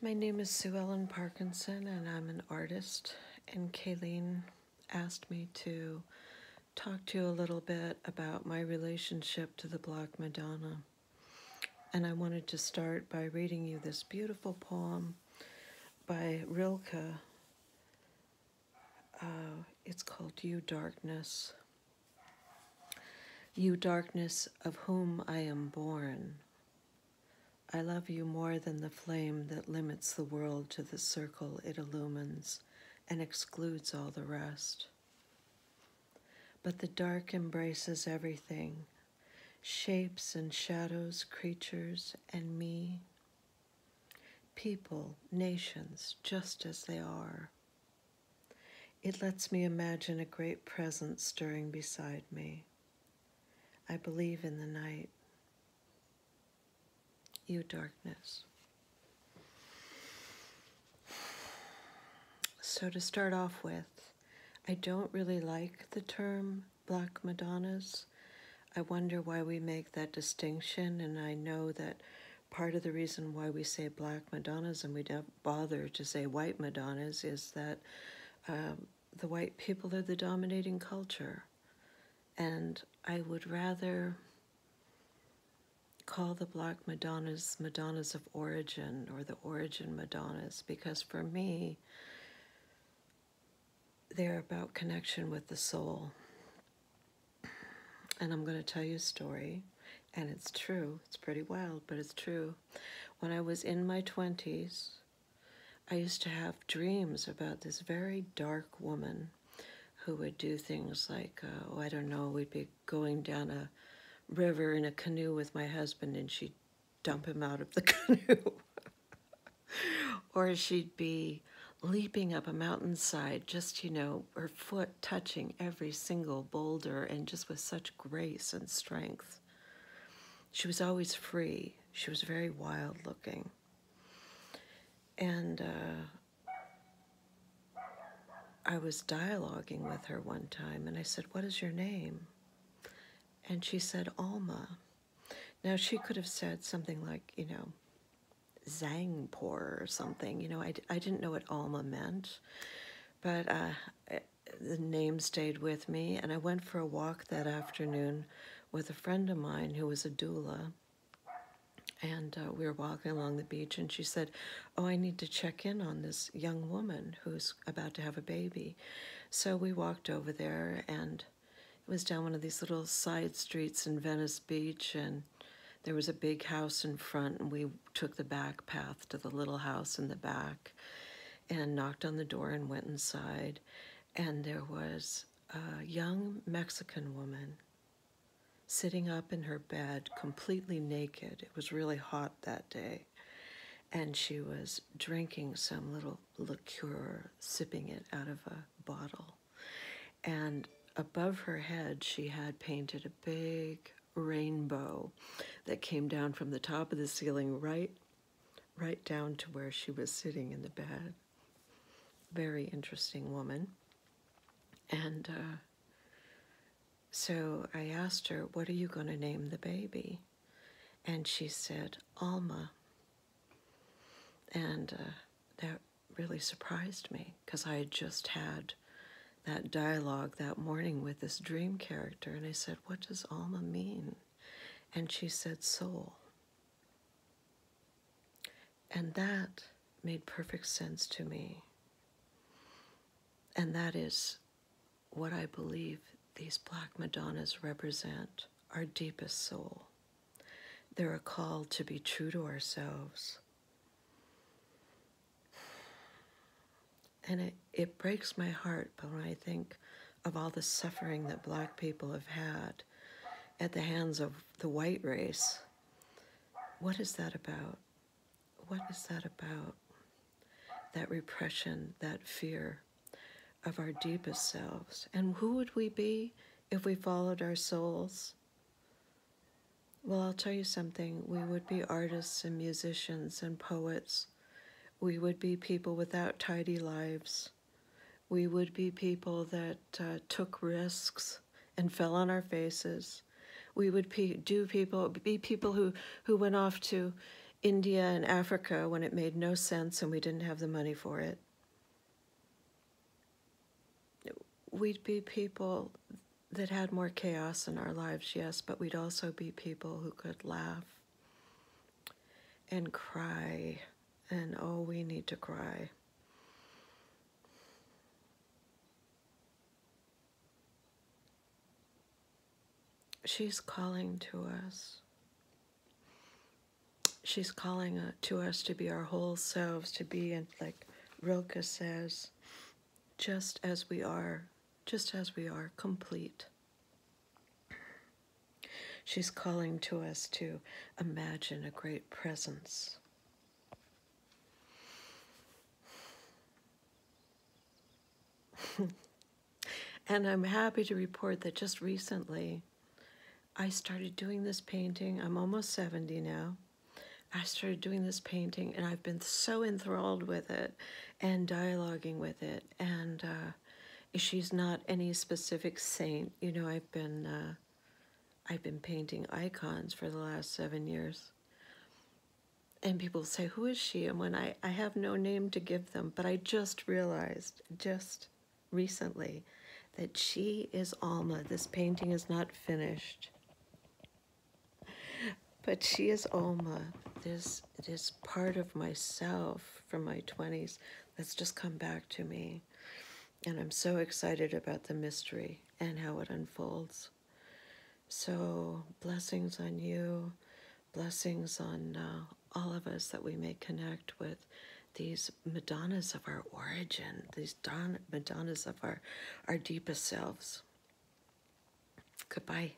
My name is SueEllen Parkinson, and I'm an artist. And Kayleen asked me to talk to you a little bit about my relationship to the Black Madonna. And I wanted to start by reading you this beautiful poem by Rilke. It's called You Darkness. You darkness of whom I am born. I love you more than the flame that limits the world to the circle it illumines and excludes all the rest. But the dark embraces everything, shapes and shadows, creatures and me, people, nations, just as they are. It lets me imagine a great presence stirring beside me. I believe in the night. You darkness. So to start off with, I don't really like the term Black Madonnas. I wonder why we make that distinction, and I know that part of the reason why we say Black Madonnas and we don't bother to say White Madonnas is that the white people are the dominating culture. And I would rather call the Black Madonnas Madonnas of origin, or the origin Madonnas, because for me, they're about connection with the soul. And I'm going to tell you a story, and it's true. It's pretty wild, but it's true. When I was in my 20s, I used to have dreams about this very dark woman who would do things like, I don't know, we'd be going down a river in a canoe with my husband, and she'd dump him out of the canoe. Or she'd be leaping up a mountainside, just, her foot touching every single boulder, and just with such grace and strength. She was always free. She was very wild looking. And I was dialoguing with her one time, and I said, "What is your name?" And she said, "Alma." Now, she could have said something like, Zangpor or something. I didn't know what Alma meant, but the name stayed with me, and I went for a walk that afternoon with a friend of mine who was a doula, and we were walking along the beach, and she said, "Oh, I need to check in on this young woman who's about to have a baby." So we walked over there, and it was down one of these little side streets in Venice Beach, and there was a big house in front, and we took the back path to the little house in the back and knocked on the door and went inside. And there was a young Mexican woman sitting up in her bed, completely naked. It was really hot that day. And she was drinking some little liqueur, sipping it out of a bottle. And above her head, she had painted a big rainbow that came down from the top of the ceiling right down to where she was sitting in the bed. Very interesting woman. And so I asked her, "What are you going to name the baby?" And she said, "Alma." And that really surprised me, because I had just had that dialogue that morning with this dream character, and I said, "What does Alma mean?" And she said, "Soul." And that made perfect sense to me. And that is what I believe these Black Madonnas represent, our deepest soul. They're a call to be true to ourselves. And it breaks my heart, but when I think of all the suffering that Black people have had at the hands of the white race, what is that about? What is that about? That repression, that fear of our deepest selves. And who would we be if we followed our souls? Well, I'll tell you something. We would be artists and musicians and poets. We would be people without tidy lives. We would be people that took risks and fell on our faces. We would be people who went off to India and Africa when it made no sense and we didn't have the money for it. We'd be people that had more chaos in our lives, yes, but we'd also be people who could laugh and cry, and oh, we need to cry. She's calling to us. She's calling to us to be our whole selves, to be, and like Rilke says, just as we are, complete. She's calling to us to imagine a great presence. And I'm happy to report that just recently, I started doing this painting. I'm almost 70 now. I started doing this painting, and I've been so enthralled with it and dialoguing with it. And she's not any specific saint. You know, I've been painting icons for the last 7 years. And people say, who is she? And when I have no name to give them, but I just realized, just recently, that she is Alma. This painting is not finished. But she is Alma, this part of myself from my 20s that's just come back to me. And I'm so excited about the mystery and how it unfolds. So blessings on you, blessings on all of us, that we may connect with these Madonnas of our origin, these Madonnas of our deepest selves. Goodbye.